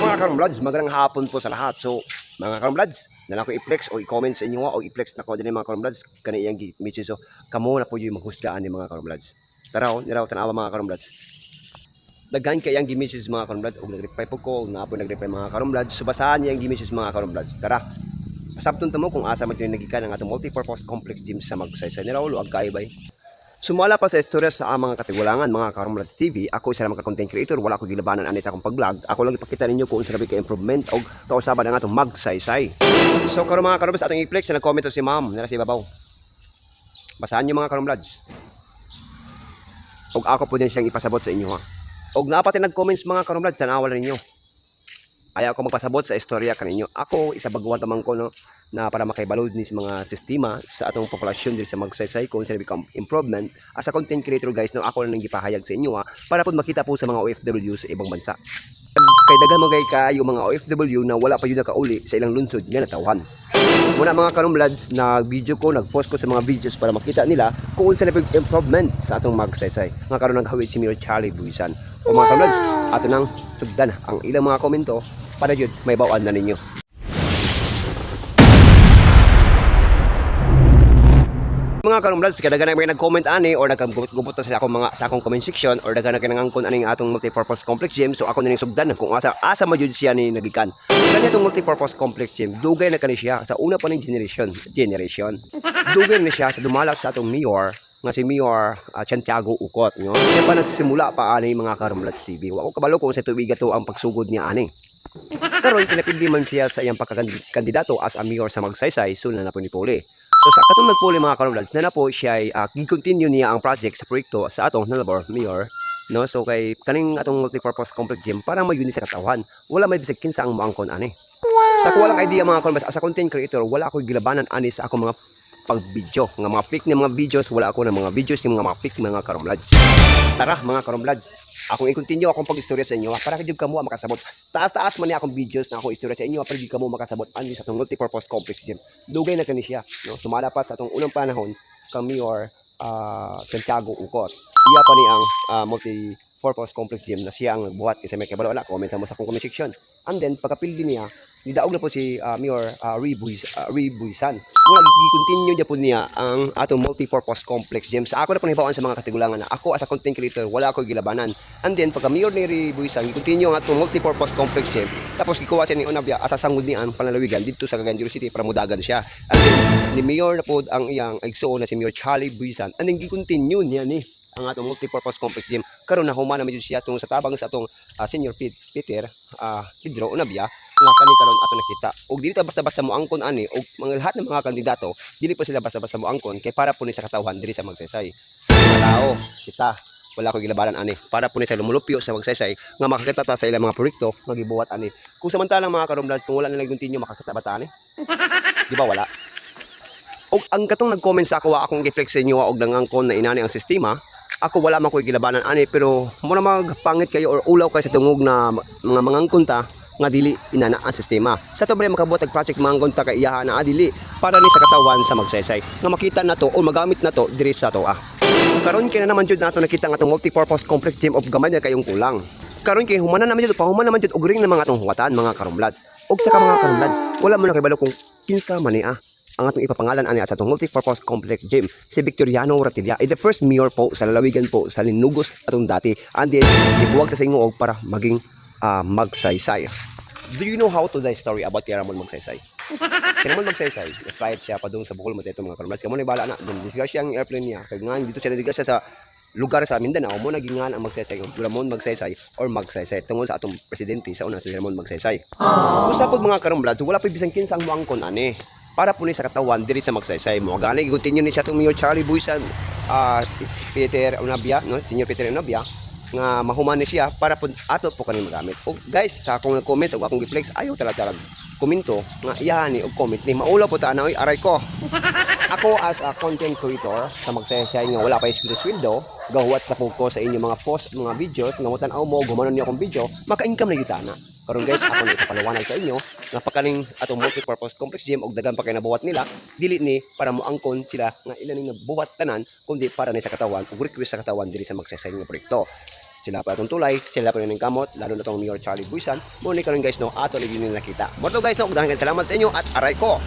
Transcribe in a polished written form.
Mga karamblads, magandang hapon po sa lahat. So, mga karamblads, na ko i-flex o i-comment sa inyo o i-flex na ko din mga karamblads. Kaniyang message so, kamo na po yung maghusgaan ni mga karamblads. Taraw, niraw tanawa mga karamblads. Daghan kayang gi-message mga karamblads o nag-reply po ko, na po nag-reply mga karamblads. So, basahan niya ang gi-message mga karamblads. Tara, pasabton mo kung asa man yung nagikan ang atong multi-purpose complex gym sa magsaysay. Niraw, luag kaibay. Sumala pa sa istorya sa mga katigulangan mga Karamblads TV, ako isa naman ka-content creator, wala ko gilabanan ani sa akong pag-vlog. Ako lang ipakita ninyo kung saan ka improvement o kausaban ang atong magsaysay. So karon mga Karamblads, atong i-flex na nag-comment si ma'am, nara si babaw. Basahan niyo mga Karamblads. Og ako po din siyang ipasabot sa inyo ha. Og napati nag-comments mga Karamblads, tanawa ninyo. Ayaw ko magpasabot sa istorya kaninyo. Ako isa baguhan tamang ko no na para makaibalod ni sa mga sistema sa atong populasyon diri sa magsaysay kung sa become improvement as a content creator guys no ako lang gipahayag sa inyo para pud makita po sa mga OFW sa ibang bansa. Kay daghan magay kayo mga OFW na wala pa yun nakauli sa ilang lungsod nga natawhan. Muna mga Karamblads, nag-video ko, nag-post ko sa mga videos para makita nila kung sa improvement sa atong magsaysay. Nga karon naghawid si Mayor Charlie Buisan. O mga Karamblads, ato nang sugdan ang ilang mga komento para jud may bawaan na ninyo. Mga Karamblads, kadaghan na may nag-comment ani or nagkagubot sa akong comment section or daghan na kinangangkon aning atong multi-purpose complex gym, so ako na ning sugdan kung asa ma jud siya ni nagikan. Kani atong multi-purpose complex gym, dugay na kani siya sa una pa ning generation. Dugay na siya sa dumalas sa atong mayor nga si Mayor Santiago Ucot, no? Kaya pa nagsimula pa ani mga Karamblads TV. Wa ko kabalo kung sa tuig ato ang pagsugod niya ani. Karon pinapili man siya sa iyang pagkakandidato as a mayor sa Magsaysay, so na po ni Puli. So sa katong nagpuli mga Karamblads, na po siya i-continue niya ang project sa proyekto sa atong Nalabor Mayor, no? So kay kaning atong multi-purpose complex gym para mayuni sa katawan. Wala may bisag kinsa ang maangkon ani. Sa ko walang idea mga Karamblads, as a content creator, wala ako gilabanan ani sa akong mga pag-video, nga mga fake na mga videos, wala ako ng mga videos ng mga fake mga Karamblads. Tara mga Karamblads, akong i-continue akong pag-istorya sa inyo para kayud kamo makasabot. Taas-taas man ni akong videos na akong istorya sa inyo para kayud kamo makasabot ani sa atong multi-purpose complex gym. Dugay na kani siya, no? Sumala pa sa atong unang panahon kang Mayor Santiago Ucot. Iya pa ni ang multi-purpose complex gym na siya ang buhat kasi may kabalo wala, comment mo sa akong comment section. And then pagkapildi niya, nidaog na po si Mayor Buisan. Muna i-continue niya po niya ang atong multi-purpose complex gym. Sa ako na po nahibawaan sa mga katigulangan na ako as a content creator, wala ako gilabanan. And then pagka Mayor ni Buisan, i-continue ang atong multi-purpose complex gym. Tapos gikuha siya ni Onabia asa sangud ni ang panalawigan dito sa Cagayan City para mudagan siya. And then ni Mayor na po ang iyang igsuon na si Mayor Charlie Buisan. And then gi-continue niya ni ang atong multi-purpose complex gym. Karon na humana medyo siya tong sa tabang sa atong Senior Peter Pedro Onabia nga kani karon ato nakita. Og dili ta basta-basta mo angkon ani og mga lahat ng mga kandidato, dili pa sila basta-basta mo angkon kay para po ni sa katawhan diri sa Magsaysay. Mga tao, kita wala ko gilabanan ani para po ni sa lumulupyo sa Magsaysay nga makakita ta sa ilang mga proyekto nga gibuhat ani. Kung samantalang mga Karamblads kung wala na nag-continue makakita ba ta ani? Di ba wala? Og ang katong nag-comment sa ako akong gi-flex sa inyo og nangangkon na inani ang sistema. Ako wala man ko gilabanan ani pero muna magpangit kayo or ulaw kayo sa tungog na mga mangangkon ta nga dili inana ang sistema. Sa to bre makabuhat og project mangangkon ta kay iyaha na dili para ni sa katawan sa Magsaysay. Nga makita na to o magamit na to diri sa to Karon kay na naman jud nato nakita nga atong multi-purpose complex gym of gamay na kayong kulang. Karon kay human na naman jud pahuman naman jud og ring na mga atong huwatan mga Karamblads. Og sa mga Karamblads, wala mo na kay balo kung kinsa man ni ang atong ipapangalan ani sa atong multi-purpose complex gym si Victoriano Ratilla the first mayor po sa lalawigan po sa Linugos atong dati and then ibuwag sa inyo og para maging Magsaysay. Do you know how to the story about Ramon Magsaysay? Ramon Magsaysay, flight siya pa doon sa Bukol Matete mga Karamblads. Kamo ni bala na doon disgrasya ang airplane niya kay nga dito siya disgrasya sa lugar sa Mindanao mo naging nga ang Magsaysay Ramon Magsaysay or Magsaysay tungod sa atong presidente sa una si Ramon Magsaysay. Usapod mga Karamblads, wala pa bisan kinsa ang moangkon ani para po ni sa katawan diri sa Magsaysay mo gani i-continue ni siya tong Mayor Charlie Buisan Peter Onabia no Senior Peter Onabia nga mahuman ni siya para po ato po kaning magamit. Og guys sa akong nag-comment og akong gi-flex ayaw talaga komento nga iyahan ni og comment ni maulaw po ta na oy aray ko. Ako as a content creator sa Magsaysay nga wala pa sweldo gahuwat na po ko sa inyo mga post mga videos nga mutan-aw mo gumanon ni akong video maka-income na gitana. Karon guys ako na ipapaliwanag sa inyo nga pakaning atong multi-purpose complex gym og daghan pa kay nabuhat nila dili ni para moangkon sila nga ilan ning nabuhat tanan kundi para ni sa katawan ug request sa katawan diri sa Magsaysay nga proyekto. sila pa itong tulay, sila pa rin ng kamot, lalo na itong Mayor Charlie Buisan. Muna ka rin guys no, ato rin yung nakita. Morto guys no, kung salamat sa inyo at aray ko!